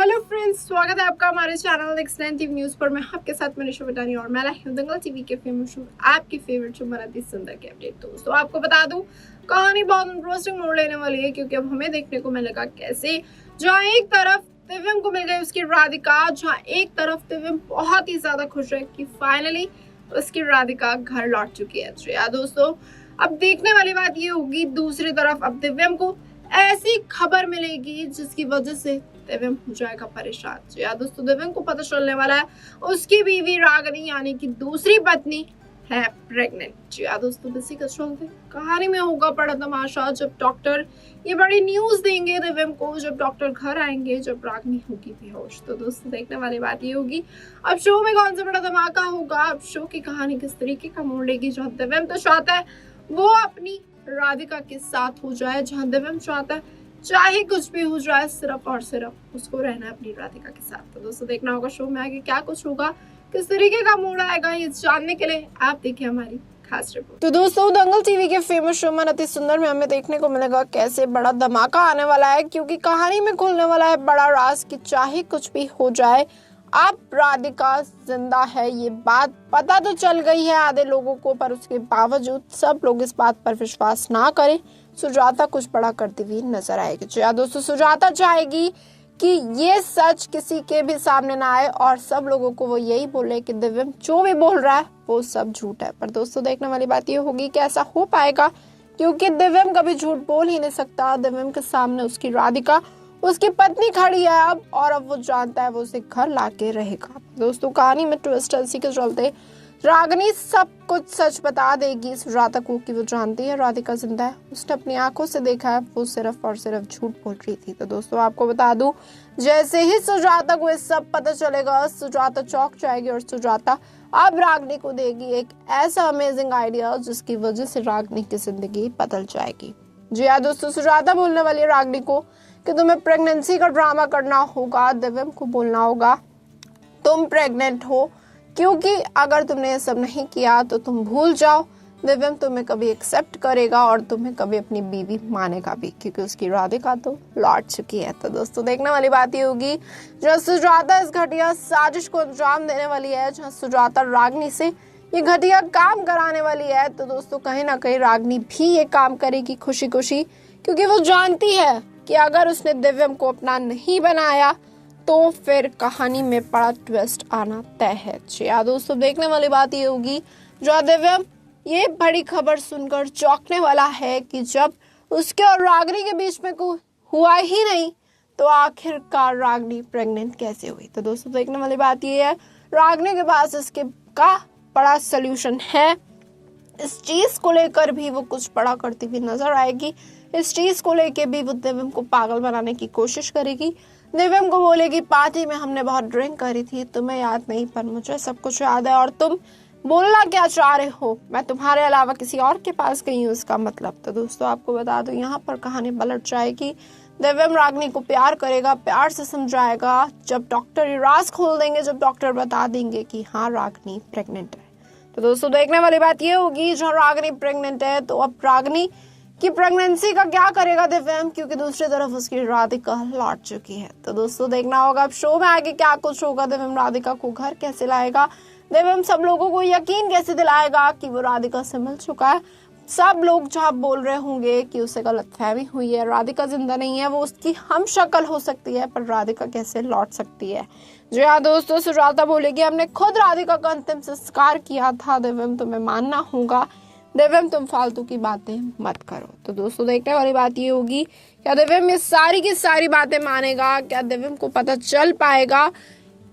Hello friends, स्वागत है आपका हमारे चैनल एक्सटेंड टीवी न्यूज पर। मैं आपके साथ मनीषा बटानी और मैं लाई हूं दंगल टीवी के फेमस शो आपकी फेवरेट शो मराठी सुंदर के अपडेट। दोस्तों आपको बता दूं, कहानी बहुत इंटरेस्टिंग मोड़ लेने वाली है, क्योंकि अब हमें देखने को मिलेगा कैसे जहां एक तरफ दिव्यम को मिल गई उसकी राधिका, जहां एक तरफ दिव्यम बहुत ही ज्यादा खुश है कि फाइनली उसकी राधिका घर लौट चुकी है। तो यार दोस्तों, अब देखने वाली बात ये होगी, दूसरी तरफ अब दिव्यम को ऐसी खबर मिलेगी जिसकी वजह से दिव्यम हो जाएगा परेशान। तो यार दोस्तों, दिव्यम को पता चलने वाला है उसकी बीवी रागिनी यानी कि दूसरी पत्नी है प्रेग्नेंट। जी यार दोस्तों, इसी के चलते कहानी में होगा बड़ा तमाशा जब डॉक्टर ये बड़ी न्यूज देंगे दिव्यम को, जब डॉक्टर घर आएंगे, जब रागिनी होगी बेहोश। तो दोस्तों, देखने वाली बात ये होगी अब शो में कौन सा बड़ा धमाका होगा, अब शो की कहानी किस तरीके का मोड़ लेगी। जहाँ दिव्यम तो चाहता है वो अपनी राधिका के साथ हो जाए, जहाँ दिव्यम चाहता है चाहे कुछ भी हो जाए, सिर्फ और सिर्फ उसको रहना है अपनी राधिका के साथ। तो दोस्तों, देखना होगा शो में आगे क्या कुछ होगा, किस तरीके का मोड़ आएगा, ये जानने के लिए आप देखिए हमारी खास रिपोर्ट। तो दोस्तों, दंगल टीवी के फेमस शो मराठी सुंदर में हमें देखने को मिलेगा कैसे बड़ा धमाका आने वाला है, क्योंकि कहानी में खुलने वाला है बड़ा राज कि चाहे कुछ भी हो जाए अब राधिका जिंदा है। ये बात पता तो चल गई है आधे लोगों को, पर उसके बावजूद सब लोग इस बात पर विश्वास ना करें। सुजाता कुछ बड़ा करती हुई नजर आएगी। तो यार दोस्तों, सुजाता चाहेगी कि ये सच किसी के भी सामने ना आए और सब लोगों को वो यही बोले कि दिव्यम जो भी बोल रहा है वो सब झूठ है। पर दोस्तों, देखने वाली बात ये होगी कि ऐसा हो पाएगा, क्योंकि दिव्यम कभी झूठ बोल ही नहीं सकता। दिव्यम के सामने उसकी राधिका उसकी पत्नी खड़ी है अब, और अब वो जानता है वो उसे घर लाके रहेगा। दोस्तों, कहानी में ट्विस्ट इसी के चलते रागिनी सब कुछ सच बता देगी सुजाता को कि वो जानती है राधिका जिंदा है, उसने अपनी आंखों से देखा है, वो सिर्फ और सिर्फ झूठ बोल रही थी। तो दोस्तों, आपको बता दूं, जैसे ही सुजाता को ये सब पता चलेगा, सुजाता चौंक जाएगी और सुजाता अब रागिनी को देगी एक ऐसा अमेजिंग आइडिया जिसकी वजह से रागिनी की जिंदगी बदल जाएगी। जी हाँ दोस्तों, सुजाता बोलने वाली है रागिनी को कि तुम्हें प्रेगनेंसी का ड्रामा करना होगा, दिव्यम को बोलना होगा तुम प्रेग्नेंट हो, क्योंकि अगर तुमने ये सब नहीं किया तो तुम भूल जाओ, दिव्यम तुम्हें कभी एक्सेप्ट करेगा और तुम्हें कभी अपनी बीवी मानेगा भी, क्योंकि उसकी राधिका तो लौट चुकी है। तो दोस्तों, देखने वाली बात ये होगी जहाँ सुजाता इस घटिया साजिश को अंजाम देने वाली है, जहाँ सुजाता रागिनी से ये घटिया काम कराने वाली है। तो दोस्तों, कहीं ना कहीं रागिनी भी ये काम करेगी खुशी खुशी, क्योंकि वो जानती है कि अगर उसने दिव्यम को अपना नहीं बनाया तो फिर कहानी में बड़ा ट्विस्ट आना तय है। जी हाँ दोस्तों, देखने वाली बात ये होगी जो दिव्यम ये बड़ी खबर सुनकर चौंकने वाला है कि जब उसके और रागिनी के बीच में कोई हुआ ही नहीं तो आखिरकार रागिनी प्रेग्नेंट कैसे हुई। तो दोस्तों, देखने वाली बात ये है रागिनी के पास इसके का बड़ा सोल्यूशन है। इस चीज को लेकर भी वो कुछ बड़ा करती हुई नजर आएगी। इस चीज को लेकर भी वो दिव्यम को पागल बनाने की कोशिश करेगी। दिव्यम को बोलेगी पार्टी में हमने बहुत ड्रिंक करी थी, तुम्हें याद नहीं पर मुझे सब कुछ याद है, और तुम बोलना क्या चाह रहे हो, मैं तुम्हारे अलावा किसी और के पास गई हूँ, इसका मतलब। तो दोस्तों, आपको बता दूं, यहाँ पर कहानी पलट जाएगी। दिव्यम रागिनी को प्यार करेगा, प्यार से समझाएगा। जब डॉक्टर ये राज खोल देंगे, जब डॉक्टर बता देंगे कि हाँ रागिनी प्रेग्नेंट है, तो दोस्तों देखने वाली बात ये होगी जहाँ रागिनी प्रेग्नेंट है तो अब रागिनी की प्रेगनेंसी का क्या करेगा दिव्यम, क्योंकि दूसरी तरफ उसकी राधिका लौट चुकी है। तो दोस्तों, देखना होगा अब शो में आगे क्या कुछ होगा। दिव्यम राधिका को घर कैसे लाएगा, दिव्यम सब लोगों को यकीन कैसे दिलाएगा कि वो राधिका से मिल चुका है। सब लोग जहाँ बोल रहे होंगे कि उसे गलतफहमी हुई है, राधिका जिंदा नहीं है, वो उसकी हम शक्ल हो सकती है पर राधिका कैसे लौट सकती है। जी हाँ दोस्तों, सुजाता बोलेगी हमने खुद राधिका का अंतिम संस्कार किया था, दिव्यम तुम्हें मानना होगा, दिव्यम तुम फालतू की बातें मत करो। तो दोस्तों, देखने वाली बात ये होगी क्या दिव्यम ये सारी की सारी बातें मानेगा, क्या दिव्यम को पता चल पाएगा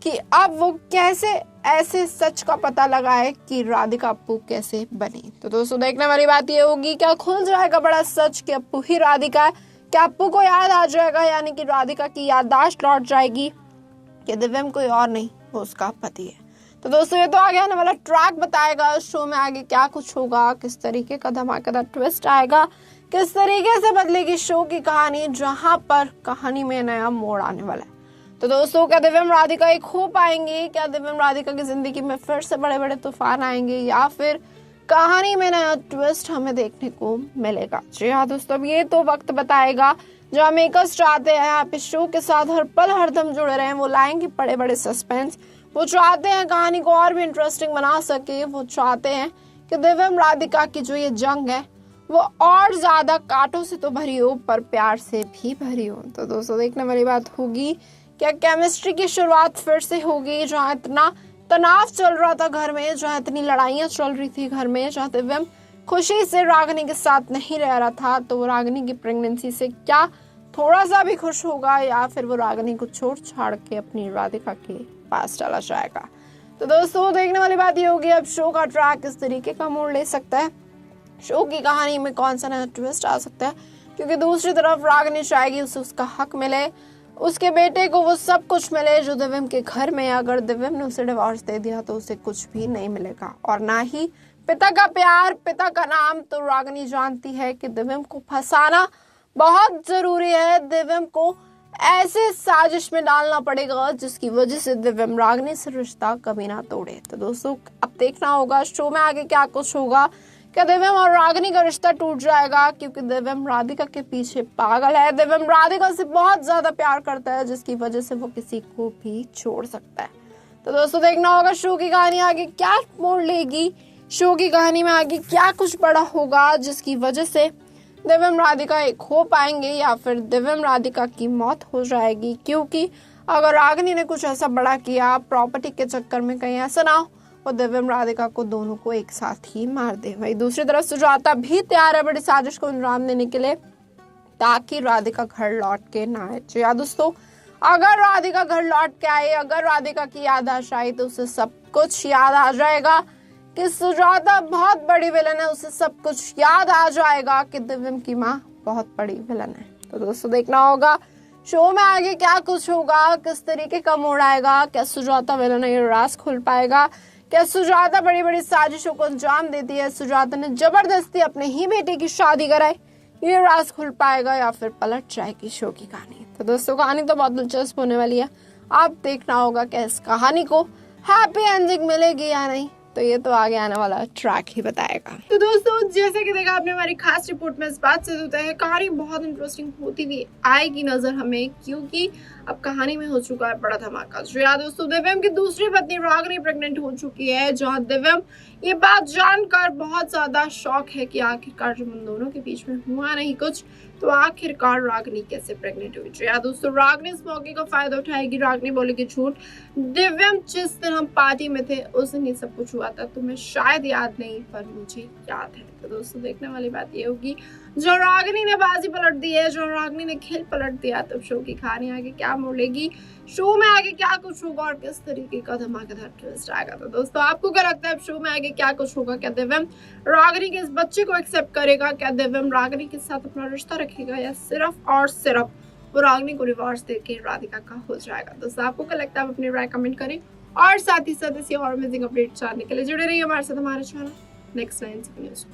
कि अब वो कैसे ऐसे सच का पता लगाए कि राधिका अप्पू कैसे बनी। तो दोस्तों, देखने वाली बात ये होगी क्या खुल जाएगा बड़ा सच कि अप्पू ही राधिका है, क्या अप्पू को याद आ जाएगा, यानी कि राधिका की याददाश्त लौट जाएगी, कि दिव्यम कोई और नहीं वो उसका पति है। तो दोस्तों, ये तो आगे आने वाला ट्रैक बताएगा शो में आगे क्या कुछ होगा, किस तरीके का धमाकेदार ट्विस्ट आएगा, किस तरीके से बदलेगी शो की कहानी, जहां पर कहानी में नया मोड़ आने वाला है। तो दोस्तों, क्या दिव्यम राधिका एक हो पाएंगे, क्या दिव्यम राधिका की जिंदगी में फिर से बड़े बड़े तूफान आएंगे, या फिर कहानी में नया ट्विस्ट हमें देखने को मिलेगा। जी हाँ दोस्तों, अब ये तो वक्त बताएगा। जहाँ मेकर्स चाहते हैं आप इस शो के साथ हर पल हरदम जुड़े रहें। वो लाएंगे बड़े बड़े सस्पेंस, वो चाहते हैं कहानी को और भी इंटरेस्टिंग बना सके, वो चाहते हैं कि दिव्यम राधिका की जो ये जंग है वो और ज्यादा कांटों से तो भरी हो पर प्यार से भी भरी हो। तो दोस्तों देखने वाली बात होगी, क्या केमिस्ट्री की शुरुआत फिर से होगी? जहाँ इतना तनाव चल रहा था घर में, जहाँ इतनी लड़ाइयाँ चल रही थी घर में, जहाँ दिव्यम खुशी से रागिनी के साथ नहीं रह रहा था, तो वो रागिनी की प्रेगनेंसी से क्या थोड़ा सा भी खुश होगा या फिर वो रागिनी को छोड़ छाड़ के अपनी राधिका के पास चला जाएगा? तो दोस्तों देखने वाली बात ये होगी अब शो का ट्रैक किस तरीके का मोड़ ले सकता है, शो की कहानी में कौन सा नया ट्विस्ट आ सकता है। क्योंकि दूसरी तरफ रागिनी चाहेगी उसे उसका हक मिले, उसके बेटे को वो सब कुछ मिले जो दिव्यम के घर में। अगर दिव्यम ने उसे डिवोर्स दे दिया तो उसे कुछ भी नहीं मिलेगा, और ना ही पिता का प्यार, पिता का नाम। तो रागिनी जानती है कि दिव्यम को फंसाना बहुत जरूरी है, दिव्यम को ऐसे साजिश में डालना पड़ेगा जिसकी वजह से दिव्यम रागिनी से रिश्ता कभी ना तोड़े। तो दोस्तों अब देखना होगा शो में आगे क्या कुछ होगा। क्या दिव्यम और रागिनी का रिश्ता टूट जाएगा? क्योंकि दिव्यम राधिका के पीछे पागल है, दिव्यम राधिका से बहुत ज्यादा प्यार करता है, जिसकी वजह से वो किसी को भी छोड़ सकता है। तो दोस्तों देखना होगा शो की कहानी आगे क्या मोड़ लेगी, शो की कहानी में आगे क्या कुछ बड़ा होगा जिसकी वजह से दिव्यम राधिका एक हो पाएंगे या फिर दिव्यम राधिका की मौत हो जाएगी। क्योंकि अगर रागिनी ने कुछ ऐसा बड़ा किया प्रॉपर्टी के चक्कर में, कहीं ऐसा ना हो और दिव्यम राधिका को दोनों को एक साथ ही मार दे। वही दूसरी तरफ सुजाता भी तैयार है बड़ी साजिश को अंजाम देने के लिए ताकि राधिका घर लौट के ना आए। तो यार दोस्तों अगर राधिका घर लौट के आए, अगर राधिका की याददाश्त आई तो उसे सब कुछ याद आ जाएगा कि सुजाता बहुत बड़ी विलन है, उसे सब कुछ याद आ जाएगा कि दिव्यम की माँ बहुत बड़ी विलन है। तो दोस्तों देखना होगा शो में आगे क्या कुछ होगा, किस तरीके का मोड़ आएगा, क्या सुजाता विलन है ये राज खुल पाएगा, क्या सुजाता बड़ी बड़ी साजिशों को अंजाम देती है, सुजाता ने जबरदस्ती अपने ही बेटे की शादी कराई, ये राज खुल पाएगा या फिर पलट जाएगी शो की कहानी। तो दोस्तों कहानी तो बहुत दिलचस्प होने वाली है, आप देखना होगा कि इस कहानी को हैप्पी एंडिंग मिलेगी या नहीं, तो ये तो आगे आने वाला ट्रैक ही बताएगा। तो दोस्तों जैसे कि देखा आपने हमारी खास रिपोर्ट में इस बात से होता है कहानी बहुत इंटरेस्टिंग होती हुई आएगी नजर हमें, क्योंकि अब कहानी में हो चुका है बड़ा धमाका। जो यार दोस्तों दिव्यम की दूसरी पत्नी रागिनी प्रेग्नेंट हो चुकी है, जहां दिव्यम ये बात जानकर बहुत ज्यादा शॉक है कि आखिरकार जब उन दोनों के बीच में हुआ नहीं कुछ, तो आखिरकार रागिनी कैसे प्रेग्नेंट हुई। जो यार दोस्तों रागिनी इस मौके का फायदा उठाएगी, रागिनी बोलेगी झूठ, दिव्यम जिस दिन हम पार्टी में थे उस दिन ये सब कुछ हुआ था, तुम्हें शायद याद नहीं पर मुझे याद है। तो दोस्तों देखने वाली बात ये होगी जो रागिनी ने बाजी पलट दी है, जो रागिनी ने खेल पलट दिया, तो शो की कहानी आगे क्या मोड़ेगी, शो में आगे क्या कुछ होगा और किस तरीके का धमाकेदार ट्विस्ट आएगा। तो दोस्तों आपको क्या लगता है शो में आगे क्या कुछ होगा? क्या दिव्यम रागिनी के इस बच्चे को एक्सेप्ट करेगा? क्या दिव्यम रागिनी के साथ अपना रिश्ता रखेगा या सिर्फ और सिर्फ वो रागिनी को डिवोर्स देके राधिका का हो जाएगा? दोस्तों आपको क्या लगता है, आप अपनी राय कमेंट करें और साथ ही साथ इसी और अमेजिंग अपडेट जानने के लिए जुड़े रहिए हमारे साथ हमारे चैनल नेक्स्ट 9 न्यूज़।